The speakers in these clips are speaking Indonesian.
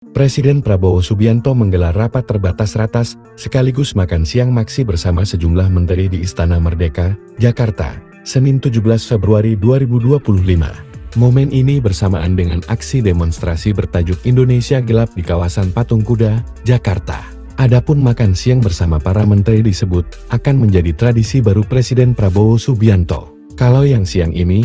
Presiden Prabowo Subianto menggelar rapat terbatas sekaligus makan siang maksi bersama sejumlah menteri di Istana Merdeka, Jakarta, Senin 17 Februari 2025. Momen ini bersamaan dengan aksi demonstrasi bertajuk Indonesia Gelap di kawasan Patung Kuda, Jakarta. Adapun makan siang bersama para menteri disebut akan menjadi tradisi baru Presiden Prabowo Subianto. Kalau yang siang ini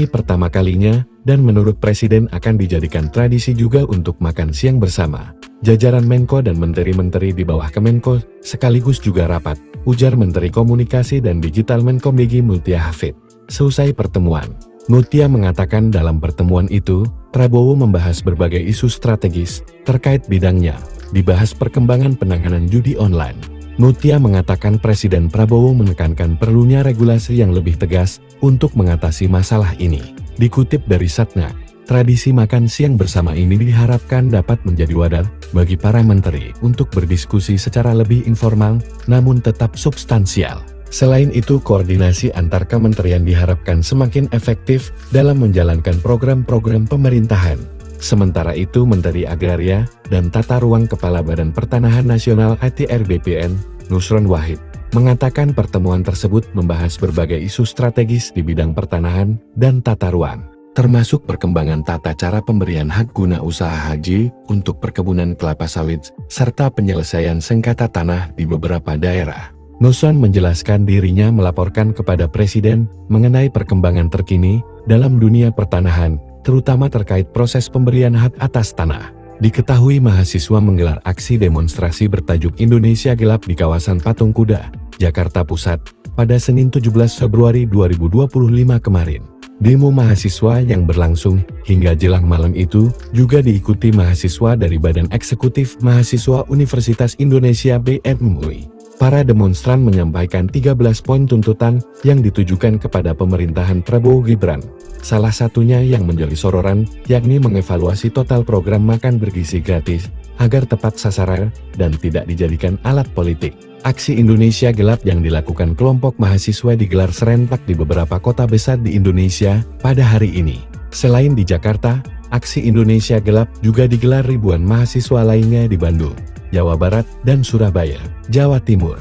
pertama kalinya, dan menurut Presiden akan dijadikan tradisi juga untuk makan siang bersama jajaran Menko dan menteri-menteri di bawah Kemenko, sekaligus juga rapat, ujar Menteri Komunikasi dan Digital Menkom Digi Mutia Hafid. Seusai pertemuan, Mutia mengatakan dalam pertemuan itu, Prabowo membahas berbagai isu strategis terkait bidangnya, dibahas perkembangan penanganan judi online. Mutia mengatakan Presiden Prabowo menekankan perlunya regulasi yang lebih tegas untuk mengatasi masalah ini. Dikutip dari Satna, tradisi makan siang bersama ini diharapkan dapat menjadi wadah bagi para menteri untuk berdiskusi secara lebih informal, namun tetap substansial. Selain itu, koordinasi antar kementerian diharapkan semakin efektif dalam menjalankan program-program pemerintahan. Sementara itu, Menteri Agraria dan Tata Ruang Kepala Badan Pertanahan Nasional (ATR) BPN, Nusron Wahid, mengatakan pertemuan tersebut membahas berbagai isu strategis di bidang pertanahan dan tata ruang, termasuk perkembangan tata cara pemberian hak guna usaha haji untuk perkebunan kelapa sawit, serta penyelesaian sengketa tanah di beberapa daerah. Nusron menjelaskan dirinya melaporkan kepada Presiden mengenai perkembangan terkini dalam dunia pertanahan, terutama terkait proses pemberian hak atas tanah. Diketahui mahasiswa menggelar aksi demonstrasi bertajuk Indonesia Gelap di kawasan Patung Kuda, Jakarta Pusat, pada Senin 17 Februari 2025 kemarin. Demo mahasiswa yang berlangsung hingga jelang malam itu juga diikuti mahasiswa dari Badan Eksekutif Mahasiswa Universitas Indonesia (BEM-UI). Para demonstran menyampaikan 13 poin tuntutan yang ditujukan kepada pemerintahan Prabowo Gibran. Salah satunya yang menjadi sorotan, yakni mengevaluasi total program makan bergizi gratis, agar tepat sasaran dan tidak dijadikan alat politik. Aksi Indonesia Gelap yang dilakukan kelompok mahasiswa digelar serentak di beberapa kota besar di Indonesia pada hari ini. Selain di Jakarta, aksi Indonesia Gelap juga digelar ribuan mahasiswa lainnya di Bandung, Jawa Barat, dan Surabaya, Jawa Timur.